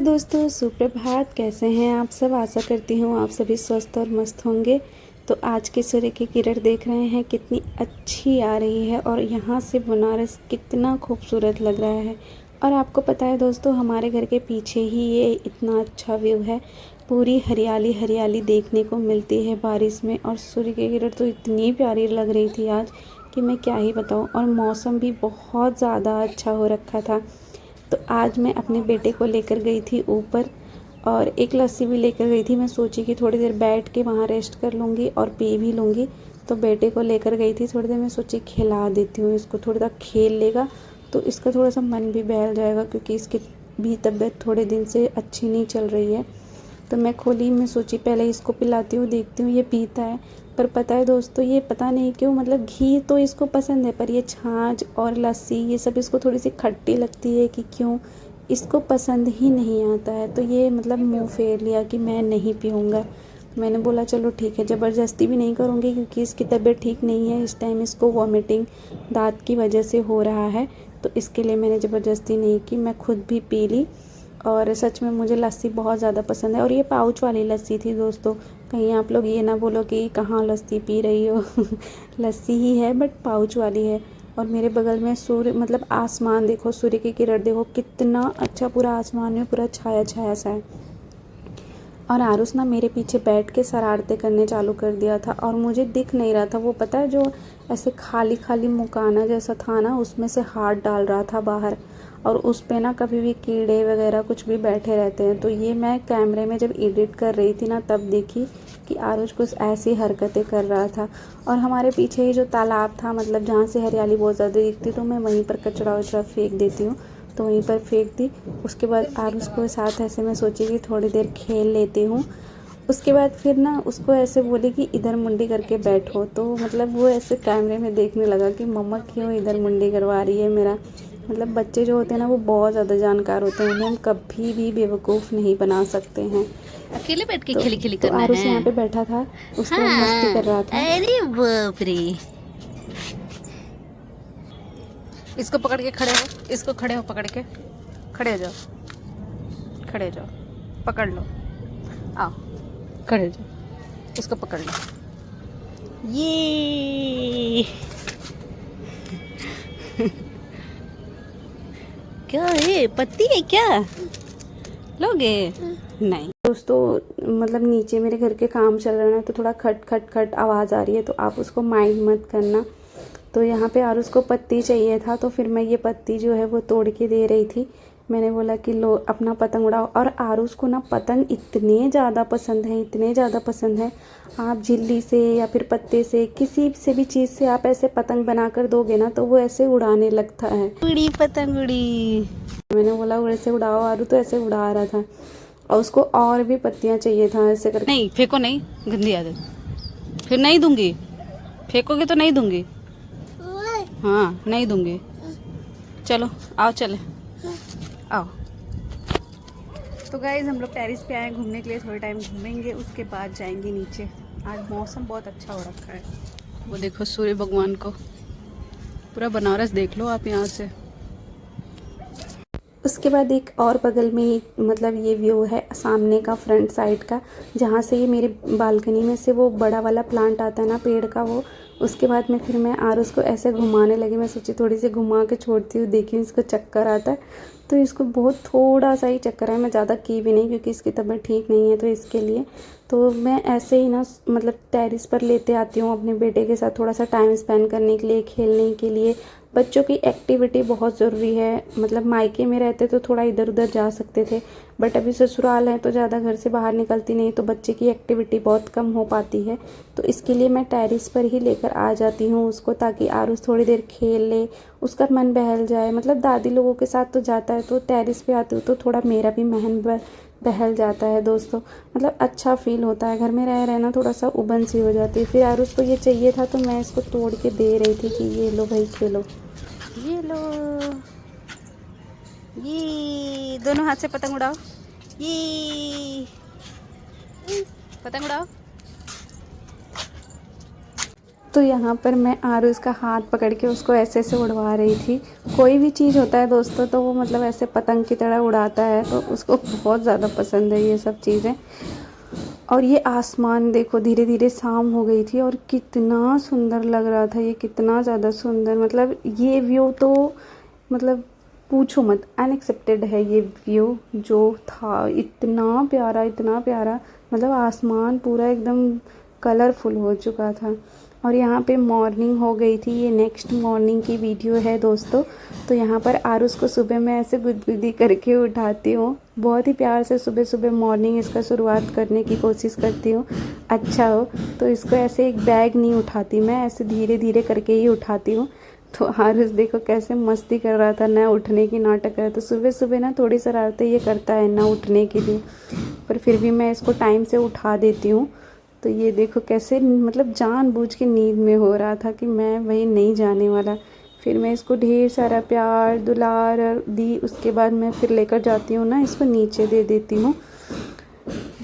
दोस्तों, सुप्रभात। कैसे हैं आप सब? आशा करती हूँ आप सभी स्वस्थ और मस्त होंगे। तो आज की सूर्य की किरण देख रहे हैं कितनी अच्छी आ रही है और यहाँ से बनारस कितना खूबसूरत लग रहा है। और आपको पता है दोस्तों, हमारे घर के पीछे ही ये इतना अच्छा व्यू है। पूरी हरियाली हरियाली देखने को मिलती है बारिश में। और सूर्य की किरण तो इतनी प्यारी लग रही थी आज कि मैं क्या ही बताऊँ। और मौसम भी बहुत ज़्यादा अच्छा हो रखा था। तो आज मैं अपने बेटे को लेकर गई थी ऊपर और एक लस्सी भी लेकर गई थी। मैं सोची कि थोड़ी देर बैठ के वहाँ रेस्ट कर लूँगी और पी भी लूँगी। तो बेटे को लेकर गई थी थोड़ी देर। मैं सोची खिला देती हूँ इसको, थोड़ा सा खेल लेगा तो इसका थोड़ा सा मन भी बहल जाएगा, क्योंकि इसकी भी तबीयत थोड़े दिन से अच्छी नहीं चल रही है। तो मैं खोली, मैं सोची पहले इसको पिलाती हूँ, देखती हूँ ये पीता है। पर पता है दोस्तों, ये पता नहीं क्यों, मतलब घी तो इसको पसंद है पर ये छाछ और लस्सी ये सब इसको थोड़ी सी खट्टी लगती है कि क्यों, इसको पसंद ही नहीं आता है। तो ये मतलब मुंह फेर लिया कि मैं नहीं पीऊँगा। मैंने बोला चलो ठीक है, ज़बरदस्ती भी नहीं करूँगी क्योंकि इसकी तबीयत ठीक नहीं है। इस टाइम इसको वॉमिटिंग दाँत की वजह से हो रहा है, तो इसके लिए मैंने ज़बरदस्ती नहीं की, मैं खुद भी पी ली। और सच में मुझे लस्सी बहुत ज़्यादा पसंद है। और ये पाउच वाली लस्सी थी दोस्तों, कहीं आप लोग ये ना बोलो कि कहाँ लस्सी पी रही हो लस्सी ही है बट पाउच वाली है। और मेरे बगल में सूर्य, मतलब आसमान देखो, सूर्य की किरण देखो कितना अच्छा, पूरा आसमान में पूरा छाया छाया सा है। और आरुष ना मेरे पीछे बैठ के शरारतें करने चालू कर दिया था और मुझे दिख नहीं रहा था। वो पता है जो ऐसे खाली खाली मुकाना जैसा था ना, उसमें से हाथ डाल रहा था बाहर। और उस पे ना कभी भी कीड़े वगैरह कुछ भी बैठे रहते हैं। तो ये मैं कैमरे में जब एडिट कर रही थी ना, तब देखी कि आरुष कुछ ऐसी हरकतें कर रहा था। और हमारे पीछे ही जो तालाब था, मतलब जहाँ से हरियाली बहुत ज़्यादा दिखती, तो मैं वहीं पर कचरा वचरा फेंक देती हूँ, तो वहीं पर फेंक दी। उसके बाद आरुष को साथ ऐसे मैं सोची कि थोड़ी देर खेल लेती हूँ। उसके बाद फिर ना उसको ऐसे बोली कि इधर मुंडी करके बैठो, तो मतलब वो ऐसे कैमरे में देखने लगा कि मम्मा क्यों इधर मुंडी करवा रही है मेरा। मतलब बच्चे जो होते हैं ना, वो बहुत ज़्यादा जानकार होते हैं, उन्हें हम कभी भी बेवकूफ़ नहीं बना सकते हैं। अकेले बैठ के तो, खिली खिली तो करना आरुष है। यहाँ पे बैठा था, उसके बाद मस्ती कर रहा हाँ, था। अरे बाप रे। इसको पकड़ के खड़े हो, इसको खड़े हो, पकड़ के खड़े हो जाओ, खड़े हो जाओ, पकड़ लो, आओ खड़े हो जाओ, इसको पकड़ लो। ये क्या है, पत्ती है क्या? लोगे? नहीं दोस्तों, मतलब नीचे मेरे घर के काम चल रहे हैं तो थोड़ा खट खट खट आवाज़ आ रही है, तो आप उसको माइंड मत करना। तो यहाँ पे आरुष को पत्ती चाहिए था, तो फिर मैं ये पत्ती जो है वो तोड़ के दे रही थी। मैंने बोला कि लो अपना पतंग उड़ाओ। और आरुष को ना पतंग इतने ज़्यादा पसंद है, इतने ज़्यादा पसंद है। आप झिल्ली से या फिर पत्ते से, किसी से भी चीज़ से आप ऐसे पतंग बना कर दोगे ना, तो वो ऐसे उड़ाने लगता है। उड़ी पतंग उड़ी। मैंने बोला वैसे उड़ाओ आरू, तो ऐसे उड़ा रहा था। और उसको और भी पत्तियाँ चाहिए था ऐसे करके। नहीं फेंको, नहीं, गंदी आदत, फिर नहीं दूंगी, फेंकोगे तो नहीं दूंगी। हाँ नहीं दूंगी, चलो आओ चले आओ। तो गाइज हम लोग टेरिस पे आए घूमने के लिए, थोड़े टाइम घूमेंगे उसके बाद जाएंगे नीचे। आज मौसम बहुत अच्छा हो रखा है। वो देखो सूर्य भगवान को, पूरा बनारस देख लो आप यहाँ से। उसके बाद एक और बगल में ही, मतलब ये व्यू है सामने का, फ्रंट साइड का, जहाँ से ये मेरे बालकनी में से वो बड़ा वाला प्लांट आता है ना पेड़ का, वो। उसके बाद में फिर मैं आरुष को ऐसे घुमाने लगी। मैं सोची थोड़ी सी घुमा के छोड़ती हूँ, देखी इसको चक्कर आता है, तो इसको बहुत थोड़ा सा ही चक्कर है। मैं ज़्यादा की भी नहीं क्योंकि इसकी तबीयत ठीक नहीं है, तो इसके लिए तो मैं ऐसे ही ना, मतलब टेरिस पर लेते आती हूँ अपने बेटे के साथ, थोड़ा सा टाइम स्पेंड करने के लिए, खेलने के लिए। बच्चों की एक्टिविटी बहुत ज़रूरी है। मतलब मायके में रहते तो थोड़ा इधर उधर जा सकते थे, बट अभी ससुराल है तो ज़्यादा घर से बाहर निकलती नहीं, तो बच्चे की एक्टिविटी बहुत कम हो पाती है। तो इसके लिए मैं टेरिस पर ही लेकर आ जाती हूँ उसको, ताकि आरुष थोड़ी देर खेल ले, उसका मन बहल जाए। मतलब दादी लोगों के साथ तो जाता है, तो टेरिस पे आती हूँ तो थोड़ा मेरा भी मन बहल जाता है दोस्तों। मतलब अच्छा फील होता है, घर में रह रहना थोड़ा सा उबन सी हो जाती है। फिर आरुष को ये चाहिए था तो मैं इसको तोड़ के दे रही थी कि ये लो भाई खेलो। ये लो, ये दोनों हाथ से पतंग उड़ाओ, ये पतंग उड़ाओ। तो यहाँ पर मैं आरुष का हाथ पकड़ के उसको ऐसे ऐसे उड़वा रही थी। कोई भी चीज़ होता है दोस्तों तो वो मतलब ऐसे पतंग की तरह उड़ाता है, तो उसको बहुत ज़्यादा पसंद है ये सब चीज़ें। और ये आसमान देखो, धीरे धीरे शाम हो गई थी और कितना सुंदर लग रहा था ये, कितना ज़्यादा सुंदर। मतलब ये व्यू तो मतलब पूछो मत, अनएक्सपेक्टेड है ये व्यू जो था। इतना प्यारा, इतना प्यारा, मतलब आसमान पूरा एकदम कलरफुल हो चुका था। और यहाँ पे मॉर्निंग हो गई थी, ये नेक्स्ट मॉर्निंग की वीडियो है दोस्तों। तो यहाँ पर आरुष को सुबह मैं ऐसे गुदगुदी करके उठाती हूँ, बहुत ही प्यार से सुबह सुबह मॉर्निंग इसका शुरुआत करने की कोशिश करती हूँ अच्छा हो। तो इसको ऐसे एक बैग नहीं उठाती मैं, ऐसे धीरे धीरे करके ही उठाती हूँ। तो आरुष देखो कैसे मस्ती कर रहा था, ना उठने की नाटक कर रहा था। तो सुबह सुबह ना थोड़ी शरारतें ये करता है ना उठने के लिए, पर फिर भी मैं इसको टाइम से उठा देती हूँ। तो ये देखो कैसे मतलब जानबूझ के नींद में हो रहा था कि मैं वहीं नहीं जाने वाला। फिर मैं इसको ढेर सारा प्यार दुलार दी, उसके बाद मैं फिर लेकर जाती हूँ ना, इसको नीचे दे देती हूँ।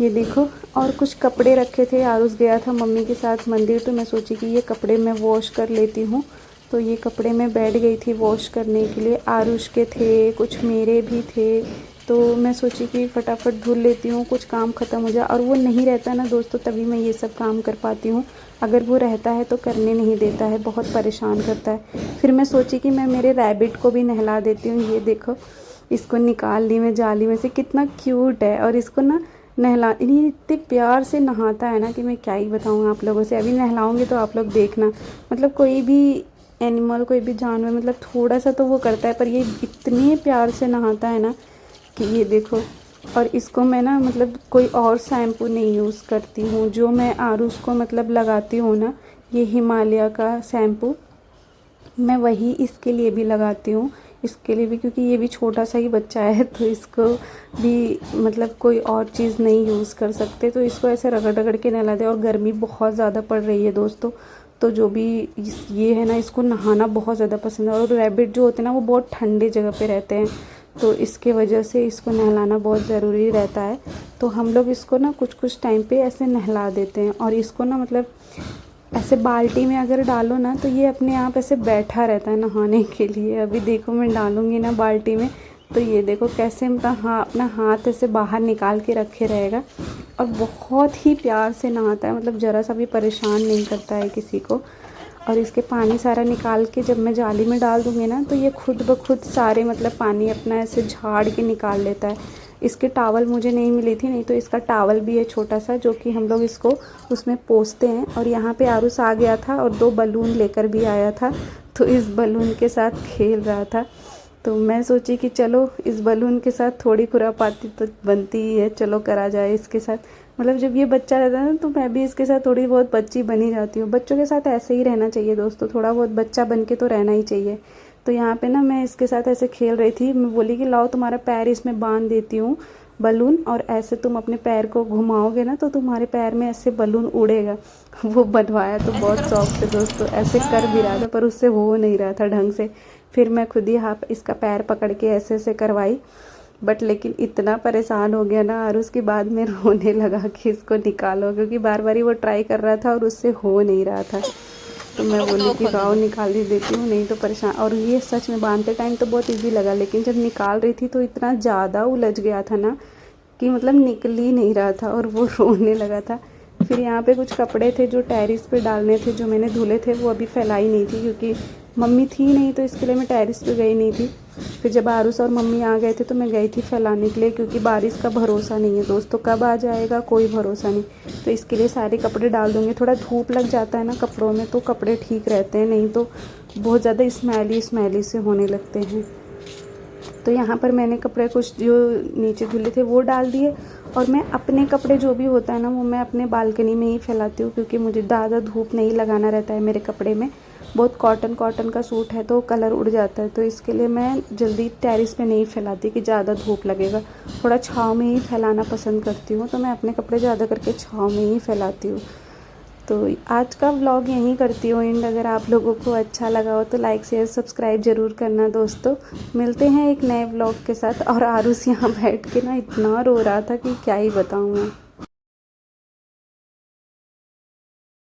ये देखो, और कुछ कपड़े रखे थे, आरुष गया था मम्मी के साथ मंदिर, तो मैं सोची कि ये कपड़े मैं वॉश कर लेती हूँ। तो ये कपड़े मैं बैठ गई थी वॉश करने के लिए, आरुष के थे कुछ मेरे भी थे, तो मैं सोची कि फटाफट धुल लेती हूँ, कुछ काम ख़त्म हो जाए। और वो नहीं रहता ना दोस्तों तभी मैं ये सब काम कर पाती हूँ, अगर वो रहता है तो करने नहीं देता है, बहुत परेशान करता है। फिर मैं सोची कि मैं मेरे रैबिट को भी नहला देती हूँ। ये देखो, इसको निकाल ली मैं जाली में से, कितना क्यूट है। और इसको ना नहला, ये इतने प्यार से नहाता है ना कि मैं क्या ही बताऊँ आप लोगों से। अभी नहलाऊँगी तो आप लोग देखना, मतलब कोई भी एनिमल, कोई भी जानवर मतलब थोड़ा सा तो वो करता है, पर ये इतने प्यार से नहाता है ना कि ये देखो। और इसको मैं ना मतलब कोई और शैम्पू नहीं यूज़ करती हूँ, जो मैं आरुष को मतलब लगाती हूँ ना, ये हिमालय का शैम्पू मैं वही इसके लिए भी लगाती हूँ। इसके लिए भी क्योंकि ये भी छोटा सा ही बच्चा है, तो इसको भी मतलब कोई और चीज़ नहीं यूज़ कर सकते, तो इसको ऐसे रगड़ रगड़ के नहला दे। और गर्मी बहुत ज़्यादा पड़ रही है दोस्तों, तो जो भी ये है ना, इसको नहाना बहुत ज़्यादा पसंद है। और रैबिट जो होते हैं ना वो बहुत ठंडे जगह पे रहते हैं, तो इसके वजह से इसको नहलाना बहुत ज़रूरी रहता है। तो हम लोग इसको ना कुछ कुछ टाइम पे ऐसे नहला देते हैं। और इसको ना मतलब ऐसे बाल्टी में अगर डालो ना तो ये अपने आप ऐसे बैठा रहता है नहाने के लिए। अभी देखो मैं डालूँगी ना बाल्टी में, तो ये देखो कैसे अपना हाथ ऐसे बाहर निकाल के रखे रहेगा। और बहुत ही प्यार से नहाता है, मतलब ज़रा सा भी परेशान नहीं करता है किसी को। और इसके पानी सारा निकाल के जब मैं जाली में डाल दूँगी ना, तो ये खुद ब खुद सारे मतलब पानी अपना ऐसे झाड़ के निकाल लेता है। इसके टावल मुझे नहीं मिली थी, नहीं तो इसका टावल भी है छोटा सा, जो कि हम लोग इसको उसमें पोंछते हैं। और यहाँ पे आरुष आ गया था और 2 बलून लेकर भी आया था, तो इस बलून के साथ खेल रहा था। तो मैं सोची कि चलो इस बलून के साथ थोड़ी खुरापाती तो बनती ही है, चलो करा जाए इसके साथ। मतलब जब ये बच्चा रहता है ना तो मैं भी इसके साथ थोड़ी बहुत बच्ची बनी जाती हूँ। बच्चों के साथ ऐसे ही रहना चाहिए दोस्तों, थोड़ा बहुत बच्चा बन के तो रहना ही चाहिए। तो यहाँ पे ना मैं इसके साथ ऐसे खेल रही थी, मैं बोली कि लाओ तुम्हारा पैर इसमें बांध देती हूँ बलून, और ऐसे तुम अपने पैर को घुमाओगे ना तो तुम्हारे पैर में ऐसे बलून उड़ेगा। वो बनवाया तो बहुत शौक से दोस्तों, ऐसे कर भी रहा था पर उससे हो नहीं रहा था ढंग से। फिर मैं खुद ही इसका पैर पकड़ के ऐसे ऐसे करवाई, बट लेकिन इतना परेशान हो गया ना आरुष के बाद में रोने लगा कि इसको निकालो, क्योंकि बार बार ही वो ट्राई कर रहा था और उससे हो नहीं रहा था। तो मैं बोली कि गाँव निकाल ही देती हूँ, नहीं तो परेशान। और ये सच में बांधते टाइम तो बहुत इजी लगा, लेकिन जब निकाल रही थी तो इतना ज़्यादा उलझ गया था ना कि मतलब निकल ही नहीं रहा था और वो रोने लगा था। फिर यहाँ पे कुछ कपड़े थे जो टेरिस पे डालने थे, जो मैंने धुले थे, वो अभी फैलाई नहीं थी क्योंकि मम्मी थी नहीं, तो इसके लिए मैं टेरिस पे गई नहीं थी। फिर जब आरुष और मम्मी आ गए थे तो मैं गई थी फैलाने के लिए, क्योंकि बारिश का भरोसा नहीं है दोस्तों, कब आ जाएगा कोई भरोसा नहीं। तो इसके लिए सारे कपड़े डाल दूँगी। थोड़ा धूप लग जाता है ना कपड़ों में तो कपड़े ठीक रहते हैं, नहीं तो बहुत ज़्यादा स्मेली से होने लगते हैं। तो यहाँ पर मैंने कपड़े कुछ जो नीचे धुले थे वो डाल दिए, और मैं अपने कपड़े जो भी होता है ना वो मैं अपने बालकनी में ही फैलाती हूँ, क्योंकि मुझे ज़्यादा धूप नहीं लगाना रहता है मेरे कपड़े में। बहुत कॉटन का सूट है तो कलर उड़ जाता है, तो इसके लिए मैं जल्दी टेरिस पे नहीं फैलाती कि ज़्यादा धूप लगेगा, थोड़ा छाँव में ही फैलाना पसंद करती हूँ। तो मैं अपने कपड़े ज़्यादा करके छाँव में ही फैलाती हूँ। तो आज का व्लॉग यहीं करती हूँ एंड। अगर आप लोगों को अच्छा लगा हो तो लाइक शेयर सब्सक्राइब ज़रूर करना दोस्तों। मिलते हैं एक नए व्लॉग के साथ। और आरुष यहाँ बैठ के ना इतना रो रहा था कि क्या ही बताऊँ मैं।